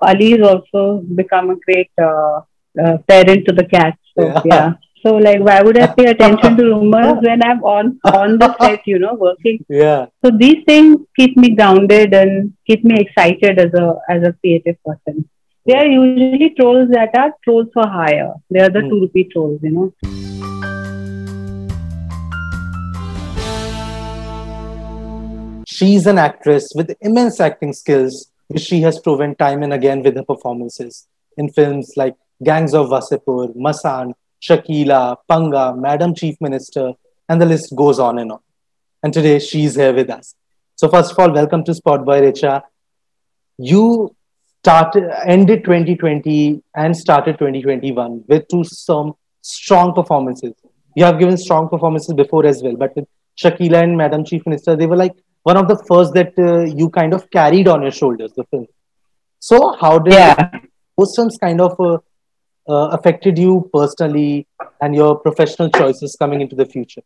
Ali has also become a great parent to the cat. So Yeah. yeah. So like, why would I pay attention to rumors when I'm on the set, working? Yeah. So these things keep me grounded and keep me excited as a creative person. They Yeah. are usually trolls that are trolls for hire. They are the Hmm. two-rupee trolls. She's an actress with immense acting skills, which she has proven time and again with her performances in films like Gangs of Wasipur, Masan, Shakila, Panga, Madam Chief Minister, and the list goes on and on. And today she's here with us. So first of all, welcome to Spot Boy Richa. You started ended 2020 and started 2021 with some strong performances. You have given strong performances before as well, but with Shakila and Madam Chief Minister, they were like one of the first that you kind of carried on your shoulders, the film. So how did Yeah. those films kind of affected you personally and your professional choices coming into the future?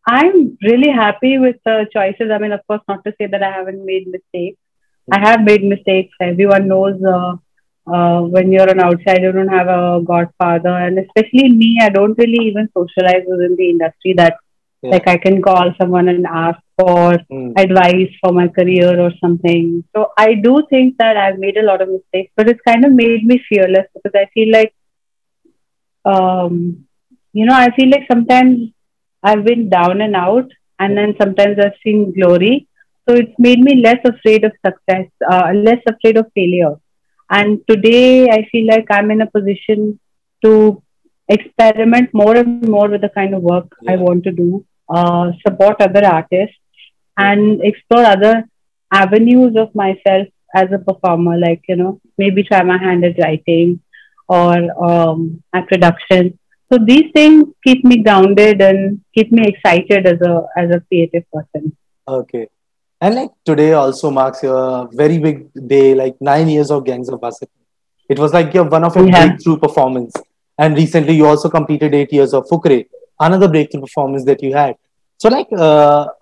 I'm really happy with the choices. I mean, of course, not to say that I haven't made mistakes. I Mm. have made mistakes. Everyone knows when you're an outsider, you don't have a godfather, and especially me, I don't really even socialize within the industry that Yeah. like I can call someone and ask for Mm. advice for my career or something. So I do think that I've made a lot of mistakes, but it's kind of made me fearless because I feel like um, I feel like sometimes I've been down and out, and then sometimes I've seen glory. So it's made me less afraid of success, less afraid of failure. And today I feel like I'm in a position to experiment more and more with the kind of work I Yeah. want to do, support other artists, Yeah. and explore other avenues of myself as a performer, like, maybe try my hand at writing or at production. So these things keep me grounded and keep me excited as a creative person. Okay. And like today also marks your very big day, like 9 years of Gangs of Wasseypur. It was like your one of your Yeah. breakthrough performance. And recently you also completed 8 years of Fukre, another breakthrough performance that you had. So like,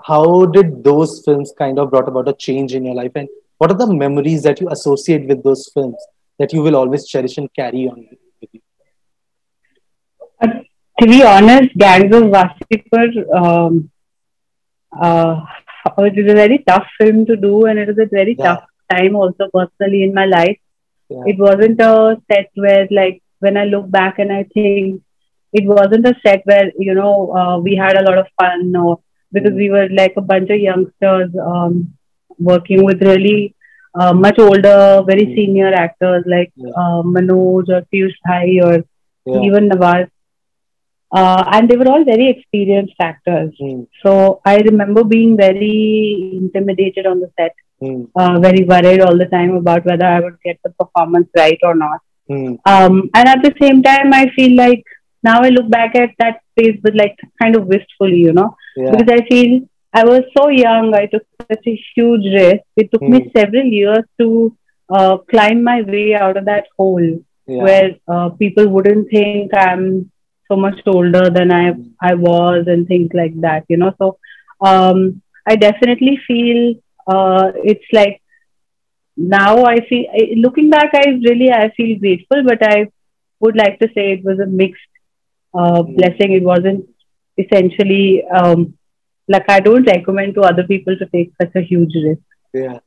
how did those films kind of brought about a change in your life? And what are the memories that you associate with those films that you will always cherish and carry on with you? But to be honest, Gangs of Wasipur, uh, it is a very tough film to do, and it is a very Yeah, tough time also personally in my life. yeah, It wasn't a set where, like, when I look back and I think it wasn't a set where, we had a lot of fun, or because mm, we were like a bunch of youngsters working with really much older, very mm, senior actors like yeah, Manoj or Piyush Bhai or yeah, even Nawaz. And they were all very experienced actors. mm, So I remember being very intimidated on the set, mm, very worried all the time about whether I would get the performance right or not. mm, And at the same time, I feel like now I look back at that phase with like kind of wistfully, yeah, because I feel I was so young. I took such a huge risk. It took me mm, several years to climb my way out of that hole yeah, where people wouldn't think I'm so much older than mm, I was and things like that. So I definitely feel it's like now I feel looking back, I feel grateful, but I would like to say it was a mixed mm, blessing. It wasn't essentially like I don't recommend to other people to take such a huge risk yeah.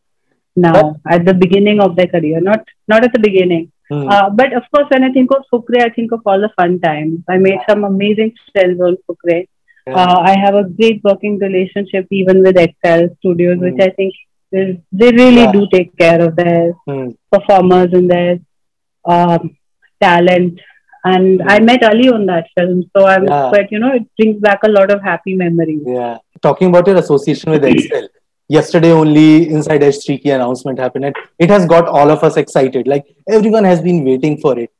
But now at the beginning of their career, not at the beginning. mm, But of course, when I think of Fukre, I think of all the fun times. I made yeah, some amazing friends on Fukre. yeah, I have a great working relationship even with Excel Studios, which mm, I think they really yeah, do take care of their mm, performers and their um, talent. And I mm, met Ali on that film, so I'm yeah. quite, it brings back a lot of happy memories. Yeah. Talking about your association with Excel, yesterday only Inside H3 key announcement happened and it has got all of us excited. Like everyone has been waiting for it.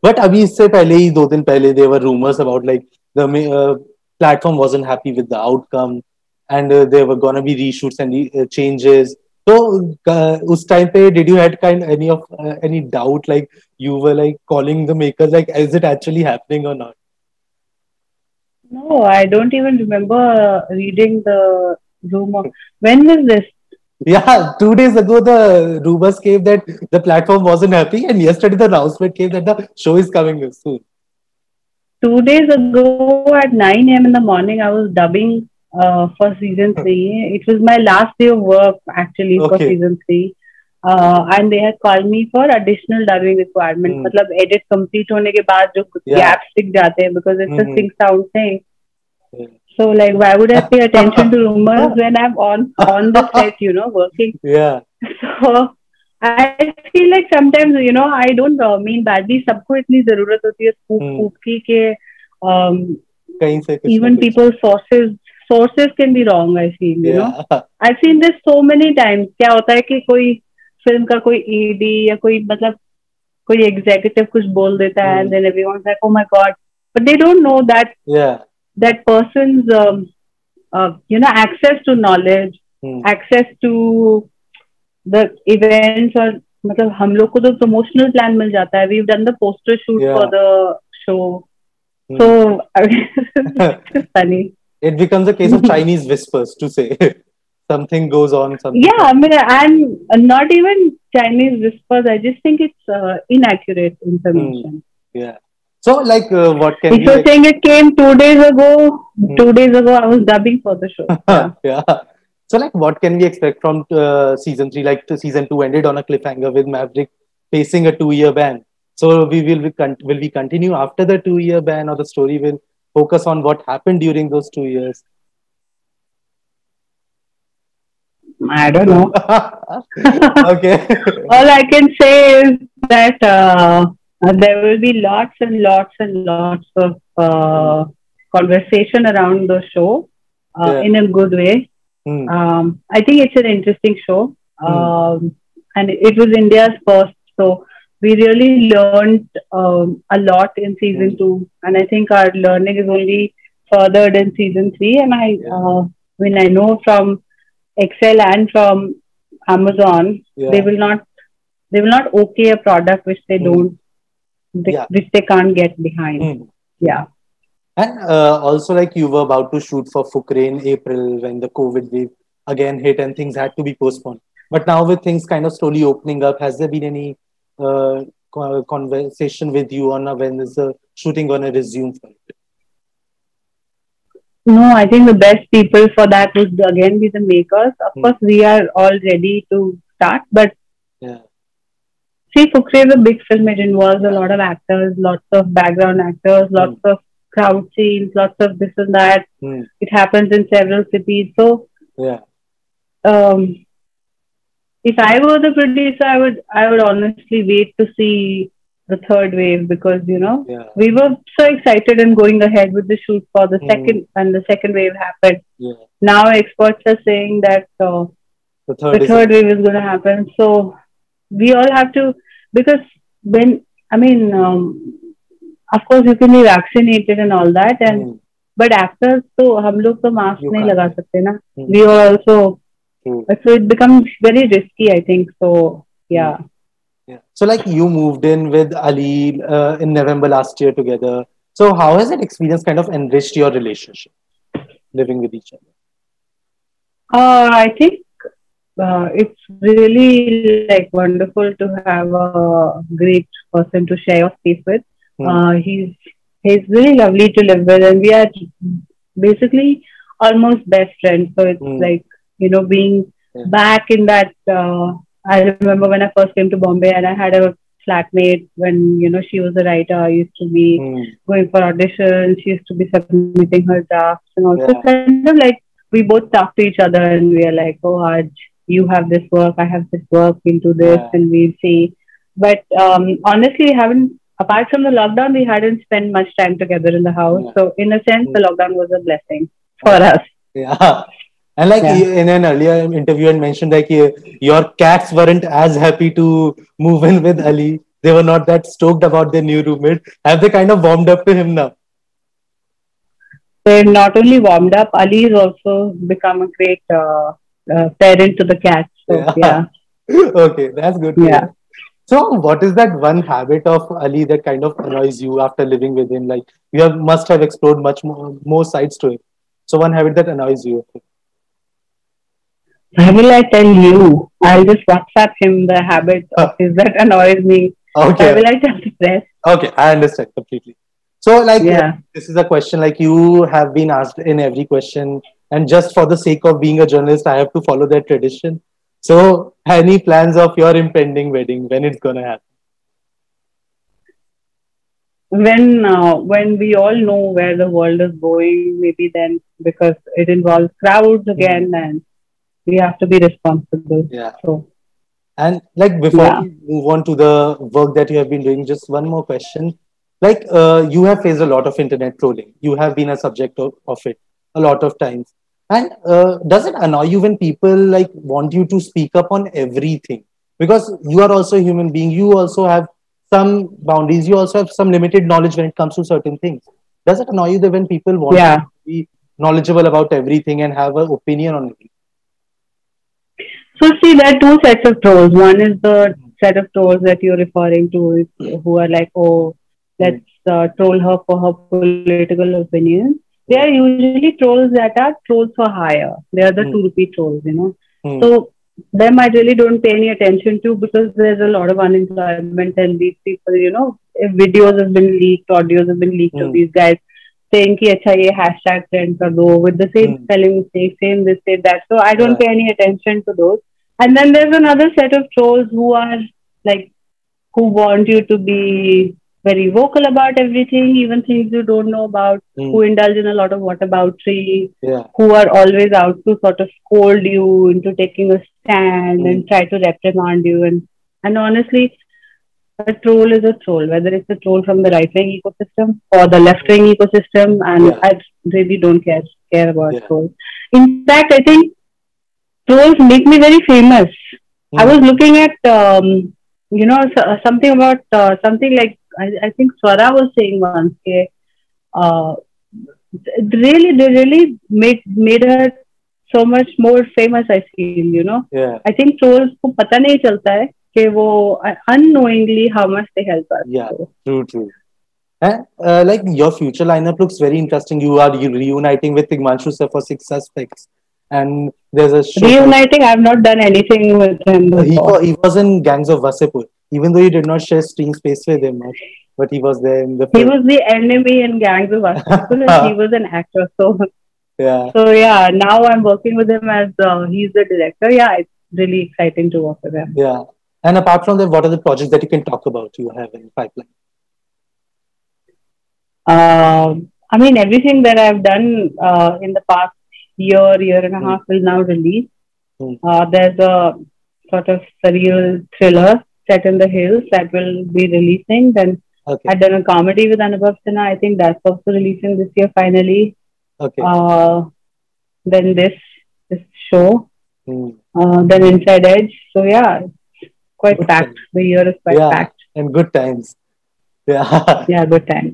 But अभी इससे पहले ही 2 दिन पहले there were rumors about like the platform wasn't happy with the outcome and there were gonna be reshoots and changes. So उस time पे did you had any doubt like you were like calling the makers like is it actually happening or not? No, I don't even remember reading the rumor. When was this? Yeah, 2 days ago the rumors came that the platform wasn't happy, and yesterday the announcement came that the show is coming soon. 2 days ago at 9 a.m. in the morning, I was dubbing for season three. It was my last day of work actually for Okay. season three. And they had called me for additional dubbing requirement. Hmm. मतलब edit complete होने के बाद जो Yeah. gaps दिख जाते हैं because it's a Hmm. sync sound thing. So like why would I pay attention to rumors when I'm on the set, working? Yeah. So I feel like sometimes I don't mean badly. सबको इतनी जरूरत होती है scoop Hmm. Scoop की कि um, कहीं से कुछ ना even कुछ. people's sources can be wrong. I feel. Yeah. I've seen this so many times. क्या होता है कि कोई फिल्म का कोई ईडी या कोई मतलब कोई एग्जीक्यूटिव कुछ बोल देता है and Hmm. then everyone's like oh my god, but they don't know that Yeah. that person's access to knowledge, Hmm. access to the events or मतलब हम लोग को तो promotional plan मिल जाता है. We've done the poster shoot for Yeah. the show. Hmm. So it's funny. It becomes a case of Chinese whispers to say something goes on, something Yeah, I happens. mean, and not even Chinese whispers. I just think it's inaccurate Hmm. information. Yeah. So, like, what can If we you're saying it came 2 days ago, Hmm. 2 days ago I was dubbing for the show. Yeah. Yeah. So, like, what can we expect from season three? Like, season two ended on a cliffhanger with Maverick facing a 2 year ban. So, will we continue after the 2 year ban, or the story will focus on what happened during those 2 years? I don't know. Okay. All I can say is that there will be lots and lots and lots of Hmm. conversation around the show Yeah. in a good way. Hmm. I think it's an interesting show. Hmm. And it was India's first. So we really learned a lot in Hmm. season two. And I think our learning is only furthered in season three. And Yeah. when I know from Excel and from Amazon, they Yeah. will not they will not okay a product which they Hmm. don't Yeah. which they can't get behind. Hmm. Yeah. And also, like, you were about to shoot for Fukre in April when the COVID wave again hit and things had to be postponed. But now, with things kind of slowly opening up, has there been any conversation with you on when is the shooting going to resume for it? No, I think the best people for that would again be the makers. Of Hmm. course, we are all ready to start, but Yeah. see, Fukre is a big film. It involves a Yeah. lot of actors, lots of background actors, Hmm. lots of crowd scenes, lots of this and that. Hmm. It happens in several cities. So, Yeah. um, if I were the producer, I would honestly wait to see the third wave because Yeah. we were so excited and going ahead with the shoot for the Hmm. second and the second wave happened. Yeah. Now experts are saying that The the third is third it. wave is going to happen. So we all have to because when I mean, of course you can be vaccinated and all that, and Hmm. but actors तो हम लोग तो mask You नहीं can't. लगा सकते ना. Hmm. We are also True. so it becomes very risky. I think so. Hmm. Yeah. Yeah. So, like, you moved in with Ali in November last year together. So, how has that experience kind of enriched your relationship living with each other? I think it's really like wonderful to have a great person to share your space with. Hmm. He's really lovely to live with, and we are basically almost best friends. So it's Hmm. like being Yeah. back in that. I remember when I first came to Bombay, and I had a flatmate when she was a writer. I used to be Hmm. going for auditions. She used to be submitting her drafts, and also Yeah. kind of like we both talk to each other, and we are like, "Oh, Aj, you have this work, I have this work, we'll do this," Yeah. and we'll see. But honestly, we haven't. Apart from the lockdown, we hadn't spent much time together in the house. Yeah. So, in a sense, Hmm. the lockdown was a blessing for Yeah. us. Yeah. And like Yeah. in an earlier interview, I mentioned like your cats weren't as happy to move in with Ali. They were not that stoked about their new roommate. Have they kind of warmed up to him now? They're not only warmed up, Ali has also become a great parent to the cats. So, Yeah. yeah. Okay, that's good to Yeah. hear. So, what is that one habit of Ali that kind of annoys you after living with him? Like must have explored much more sides to it. So, one habit that annoys you. How will I tell you? I'll just WhatsApp him the habit of his that annoys me. Why Okay, will I tell the press? okay, I understand completely. So, like, Yeah. this is a question like you have been asked in every question, and just for the sake of being a journalist, I have to follow that tradition. So, any plans of your impending wedding when it's gonna happen? When we all know where the world is going, maybe then, because it involves crowds Hmm. again, and we have to be responsible. Yeah. So And like before yeah, we move on to the work that you have been doing, just one more question. Like you have faced a lot of internet trolling. You have been a subject of it a lot of times. And does it annoy you when people like want you to speak up on everything? Because you are also a human being. You also have some boundaries. You also have some limited knowledge when it comes to certain things. Does it annoy you that when people want you yeah. to be knowledgeable about everything and have an opinion on everything? So see, there are two sets of trolls. One is the set of trolls that you're referring to, who are like, oh, Hmm. let's troll her for her political opinions. They are Yeah. usually trolls that are trolls for hire. They are the Hmm. two-rupee trolls, you know. Hmm. So them I really don't pay any attention to, because there's a lot of unemployment, and these people, you know, if videos have been leaked, audios have been leaked of Hmm. these guys saying कि अच्छा ये hashtag trend कर दो with the same Hmm. spelling mistake, same this, same that. So I don't Yeah. pay any attention to those. And then there's another set of trolls who are like, who want you to be very vocal about everything, even things you don't know about, Hmm. who indulge in a lot of whataboutery, Yeah. who are always out to sort of scold you into taking a stand Hmm. and try to reprimand you. And honestly, a troll is a troll, whether it's a troll from the right wing ecosystem or the left Hmm. wing ecosystem, and Yeah. I really don't care about Yeah. trolls. In fact, I think trolls make me very famous. I was Hmm. looking at, something about something like, I think Swara was saying once, uh, they really made her so much more famous. I feel, you know. I Yeah. think trolls को पता नहीं चलता है कि वो unknowingly how much they help us. Yeah. So True. True. And like your future lineup looks very interesting. You are reuniting with Igmanshu Sir for Six Suspects, and there's a show called reuniting, I've not done anything with him before. he was in Gangs of Wasipur. Even though you did not share screen space with him much, but he was there in the He film. was the enemy in Gangs of Wasseypur, and he was an actor. So, Yeah. so yeah, now I'm working with him as he's the director. Yeah, it's really exciting to work with him. Yeah. And apart from that, what are the projects that you can talk about you have in pipeline? I mean, everything that I've done in the past year and a Hmm. half will now release. Hmm. There's a sort of surreal thriller set in the hills that will be releasing. Then Okay. I've done a comedy with Anubhav Sinha. I think that's also releasing this year finally. Okay. Uh, then this show, Hmm. then Inside Edge. So yeah, it's quite Good packed. times. The year is quite Yeah. packed. And good times. Yeah. Yeah, good time.